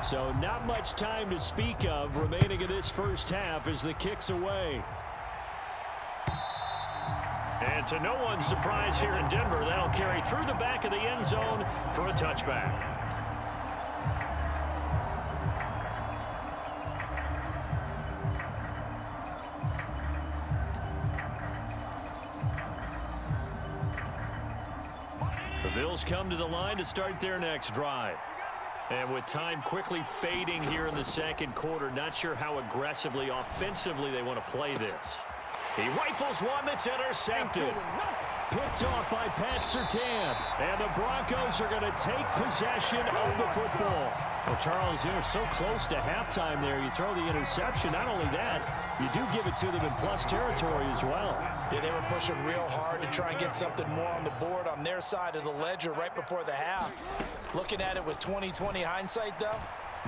So not much time to speak of remaining in this first half as the kick's away. And to no one's surprise here in Denver, that'll carry through the back of the end zone for a touchback. The Bills come to the line to start their next drive. And with time quickly fading here in the second quarter, not sure how aggressively, offensively they want to play this. He rifles one that's intercepted. Picked off by Pat Surtain. And the Broncos are going to take possession of the football. Well, Charles, you're so close to halftime there. You throw the interception. Not only that, you do give it to them in plus territory as well. Yeah, they were pushing real hard to try and get something more on the board on their side of the ledger right before the half. Looking at it with 20/20 hindsight, though,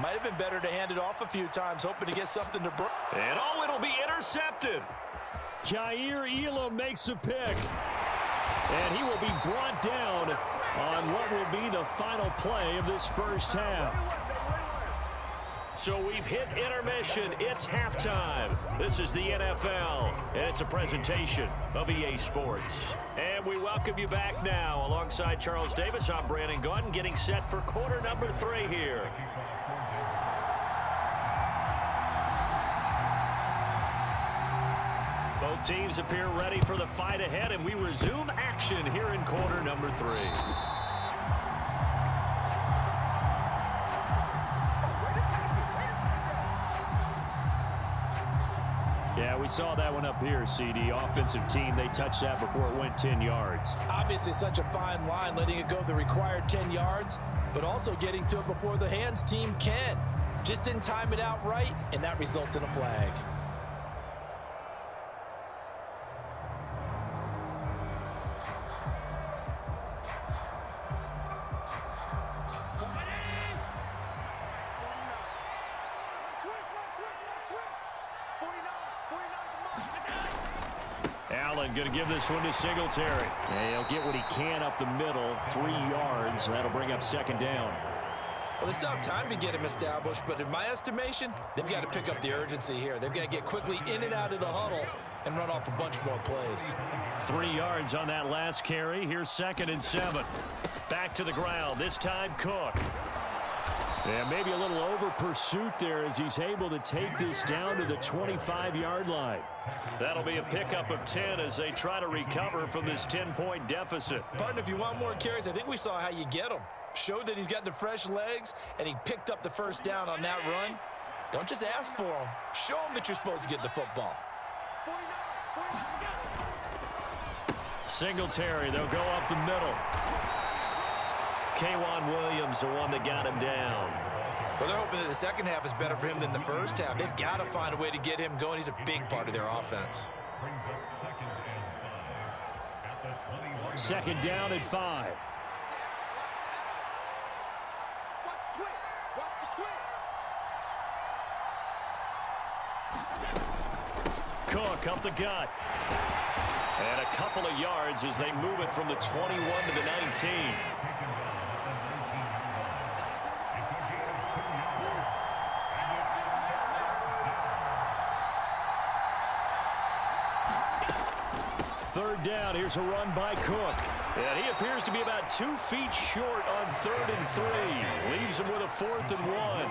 might have been better to hand it off a few times, hoping to get something to break. And oh, it'll be intercepted. Jair Elam makes a pick. And he will be brought down on what will be the final play of this first half. So we've hit intermission. It's halftime. This is the NFL, and it's a presentation of EA Sports. And we welcome you back now. Alongside Charles Davis, I'm Brandon Gaudin, getting set for quarter number 3 here. Both teams appear ready for the fight ahead, and we resume action here in quarter number 3. Yeah, we saw that one up here, CD. Offensive team, they touched that before it went 10 yards. Obviously such a fine line, letting it go the required 10 yards, but also getting to it before the hands team can. Just didn't time it out right, and that results in a flag. Allen going to give this one to Singletary. Yeah, he'll get what he can up the middle, 3 yards, and that'll bring up second down. Well, they still have time to get him established, but in my estimation, they've got to pick up the urgency here. They've got to get quickly in and out of the huddle and run off a bunch more plays. 3 yards on that last carry. Here's 2nd and 7. Back to the ground. This time Cook. Yeah, maybe a little over pursuit there as he's able to take this down to the 25-yard line. That'll be a pickup of 10 as they try to recover from this 10-point deficit. Partner, if you want more carries, I think we saw how you get them. Showed that he's got the fresh legs, and he picked up the first down on that run. Don't just ask for him. Show him that you're supposed to get the football. Singletary, they'll go up the middle. K'Wan Williams, the one that got him down. Well, they're hoping that the second half is better for him than the first half. They've got to find a way to get him going. He's a big part of their offense. Second down and 5. Cook up the gut. And a couple of yards as they move it from the 21 to the 19. Third down, here's a run by Cook. And he appears to be about 2 feet short on 3rd and 3. Leaves him with a 4th and 1.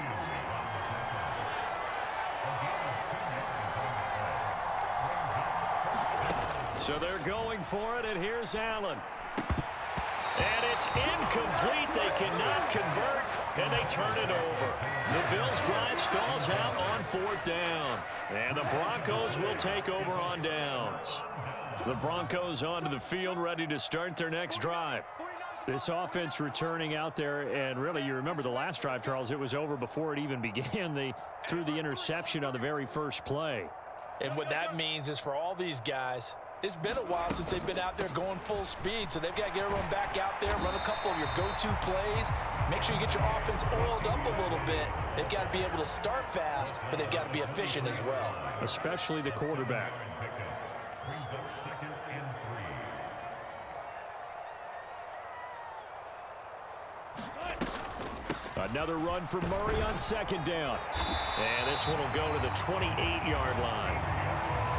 So they're going for it, and here's Allen. And it's incomplete. They cannot convert, and they turn it over. The Bills' drive stalls out on 4th down. And the Broncos will take over on downs. The Broncos onto the field, ready to start their next drive. This offense returning out there, and really, you remember the last drive, Charles, it was over before it even began. They threw the interception on the very first play. And what that means is for all these guys, it's been a while since they've been out there going full speed, so they've got to get everyone back out there, run a couple of your go-to plays, make sure you get your offense oiled up a little bit. They've got to be able to start fast, but they've got to be efficient as well. Especially the quarterback. Another run for Murray on second down. And this one will go to the 28-yard line.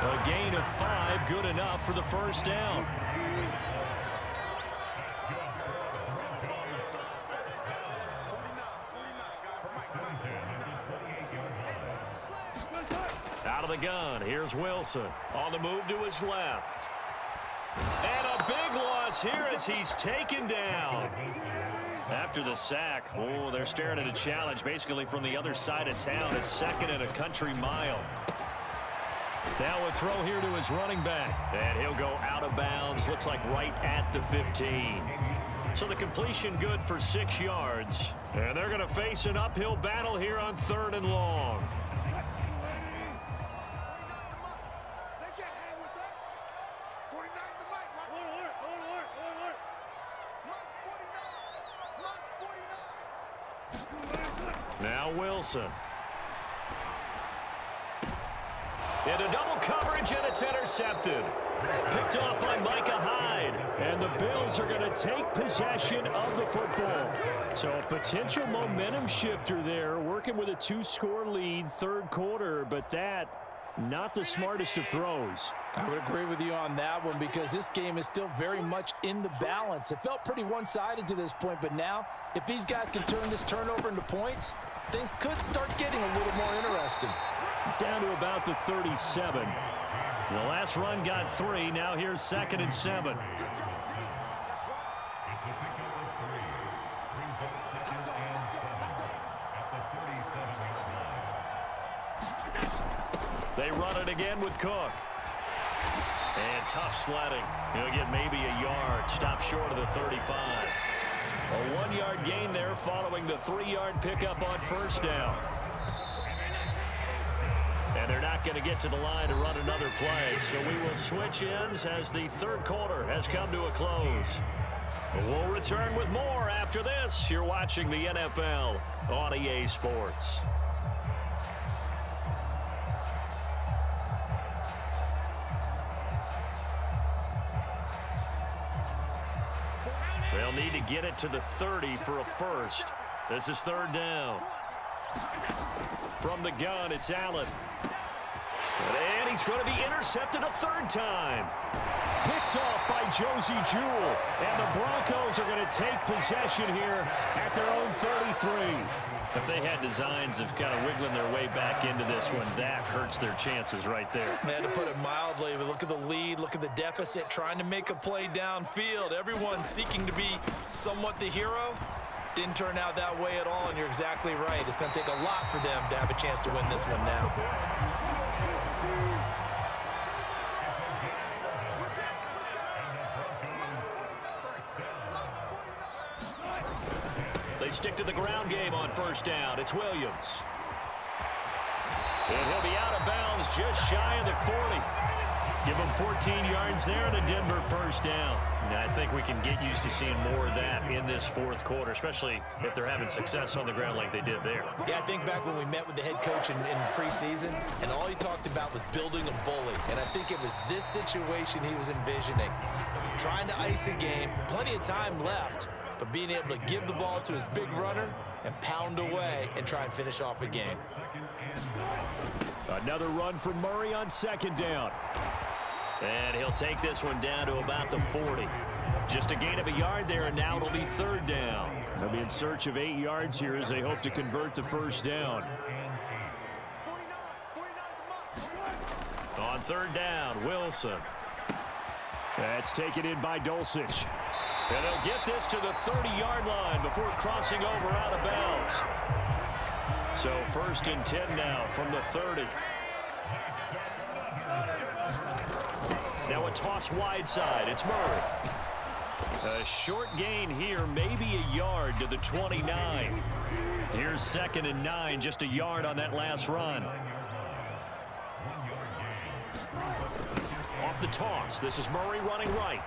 A gain of 5, good enough for the first down. Out of the gun, here's Wilson. On the move to his left. And a big loss here as he's taken down. After the sack, oh, they're staring at a challenge basically from the other side of town. It's second and a country mile. Now a throw here to his running back. And he'll go out of bounds. Looks like right at the 15. So the completion good for 6 yards. And they're going to face an uphill battle here on 3rd and long. Now Wilson. Into double coverage, and it's intercepted. Picked off by Micah Hyde. And the Bills are going to take possession of the football. So a potential momentum shifter there, working with a 2-score lead, 3rd quarter, but that, not the smartest of throws. I would agree with you on that one because this game is still very much in the balance. It felt pretty one-sided to this point, but now, if these guys can turn this turnover into points, things could start getting a little more interesting. Down to about the 37. The last run got 3. Now here's 2nd and 7. They run it again with Cook. And tough sledding. He'll get maybe a yard. Stop short of the 35. A 1-yard gain there following the 3-yard pickup on first down. And they're not going to get to the line to run another play. So we will switch ends as the 3rd quarter has come to a close. We'll return with more after this. You're watching the NFL on EA Sports. They'll need to get it to the 30 for a first. This is 3rd down. From the gun, it's Allen. And he's going to be intercepted a 3rd time. Picked off by Josie Jewell. And the Broncos are going to take possession here at their own 33. If they had designs of kind of wiggling their way back into this one, that hurts their chances right there. They had to put it mildly, but look at the lead, look at the deficit, trying to make a play downfield. Everyone seeking to be somewhat the hero. Didn't turn out that way at all, and you're exactly right. It's going to take a lot for them to have a chance to win this one now. They stick to the ground game on first down. It's Williams. And he'll be out of bounds just shy of the 40. Give him 14 yards there and a Denver first down. Now, I think we can get used to seeing more of that in this 4th quarter, especially if they're having success on the ground like they did there. Yeah, I think back when we met with the head coach in preseason, and all he talked about was building a bully. And I think it was this situation he was envisioning. Trying to ice a game, plenty of time left, but being able to give the ball to his big runner and pound away and try and finish off a game. Another run for Murray on second down. And he'll take this one down to about the 40. Just a gain of a yard there, and now it'll be 3rd down. They'll be in search of 8 yards here as they hope to convert the first down. On 3rd down, Wilson. That's taken in by Dulcich. And they'll get this to the 30-yard line before crossing over out of bounds. So 1st and 10 now from the 30. Now a toss wide side. It's Murray. A short gain here, maybe a yard to the 29. Here's 2nd and 9, just a yard on that last run. Off the toss, this is Murray running right.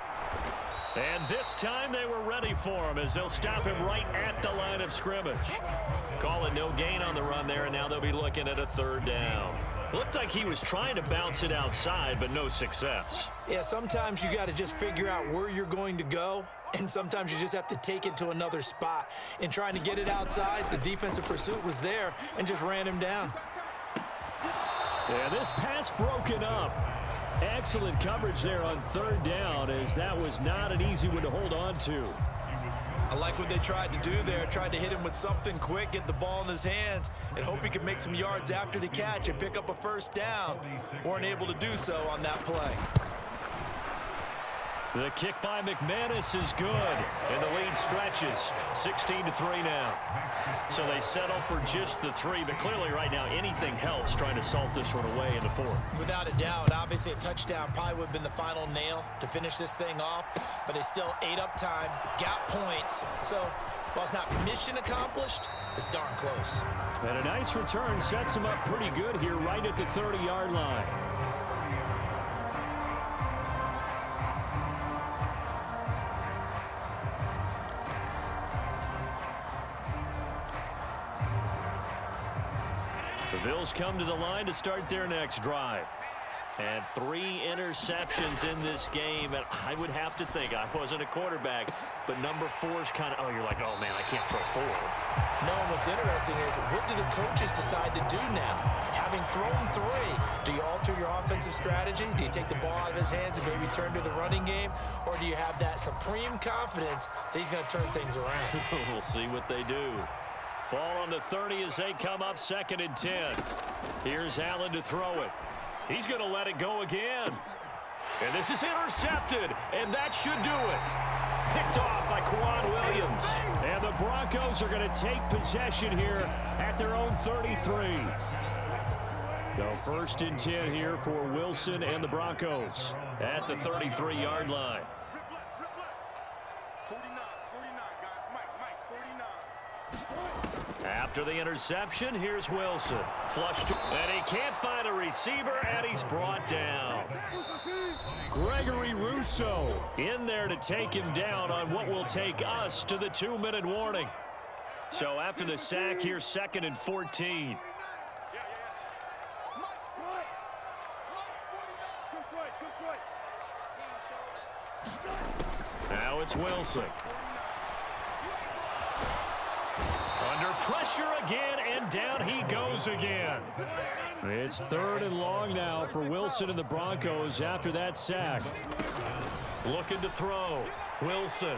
And this time they were ready for him as they'll stop him right at the line of scrimmage. Call it no gain on the run there, and now they'll be looking at a 3rd down. Looked like he was trying to bounce it outside, but no success. Yeah, sometimes you got to just figure out where you're going to go, and sometimes you just have to take it to another spot. In trying to get it outside, the defensive pursuit was there and just ran him down. Yeah, this pass broken up. Excellent coverage there on third down, as that was not an easy one to hold on to. I like what they tried to do there, tried to hit him with something quick, get the ball in his hands, and hope he could make some yards after the catch and pick up a first down. Weren't able to do so on that play. The kick by McManus is good, and the lead stretches. 16-3 now. So they settle for just the 3, but clearly right now anything helps trying to salt this one away in the 4th. Without a doubt, obviously a touchdown probably would have been the final nail to finish this thing off, but it's still ate up time, got points. So while it's not mission accomplished, it's darn close. And a nice return sets him up pretty good here right at the 30-yard line. The Bills come to the line to start their next drive. And 3 interceptions in this game. And I would have to think, I wasn't a quarterback, but number 4 is kind of, you're like, oh, man, I can't throw 4. No, what's interesting is, what do the coaches decide to do now? Having thrown 3, do you alter your offensive strategy? Do you take the ball out of his hands and maybe turn to the running game? Or do you have that supreme confidence that he's going to turn things around? We'll see what they do. Ball on the 30 as they come up 2nd and 10. Here's Allen to throw it. He's going to let it go again. And this is intercepted, and that should do it. Picked off by Quan Williams. And the Broncos are going to take possession here at their own 33. So 1st and 10 here for Wilson and the Broncos At the 33-yard line. 49, guys. Mike, 49. After the interception, here's Wilson. Flushed, and he can't find a receiver, and he's brought down. Gregory Rousseau in there to take him down on what will take us to the 2-minute warning. So after the sack, here's 2nd and 14. Now it's Wilson. Under pressure again, and down he goes again. It's 3rd and long now for Wilson and the Broncos after that sack. Looking to throw. Wilson.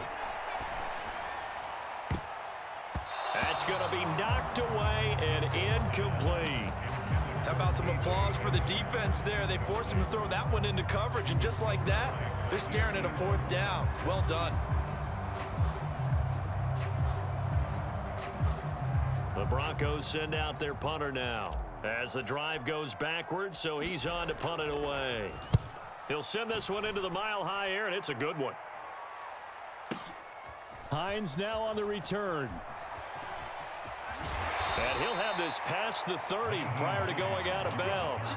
That's going to be knocked away and incomplete. How about some applause for the defense there? They forced him to throw that one into coverage, and just like that, they're staring at a 4th down. Well done. The Broncos send out their punter now as the drive goes backwards, so he's on to punt it away. He'll send this one into the mile-high air, and it's a good one. Hines now on the return. And he'll have this past the 30 prior to going out of bounds.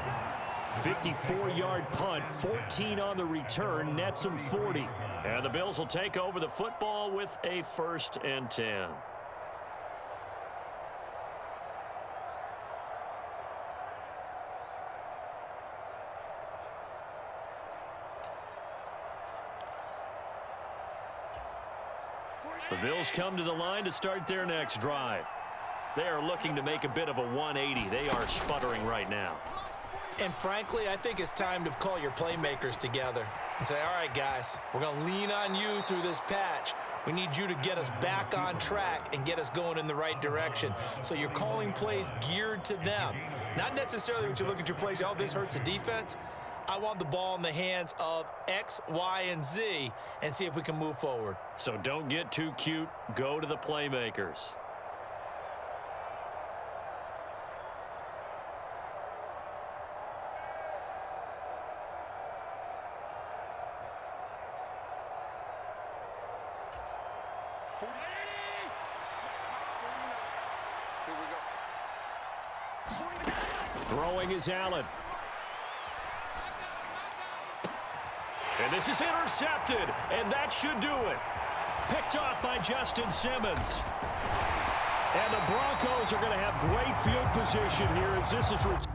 54-yard punt, 14 on the return, nets him 40. And the Bills will take over the football with a 1st and 10. The Bills come to the line to start their next drive. They are looking to make a bit of a 180. They are sputtering right now. And frankly, I think it's time to call your playmakers together and say, all right, guys, we're going to lean on you through this patch. We need you to get us back on track and get us going in the right direction. So you're calling plays geared to them. Not necessarily when you look at your plays, oh, this hurts the defense. I want the ball in the hands of X, Y, and Z and see if we can move forward. So don't get too cute. Go to the playmakers. Throwing is Allen. And this is intercepted, and that should do it. Picked off by Justin Simmons. And the Broncos are going to have great field position here as this is returned.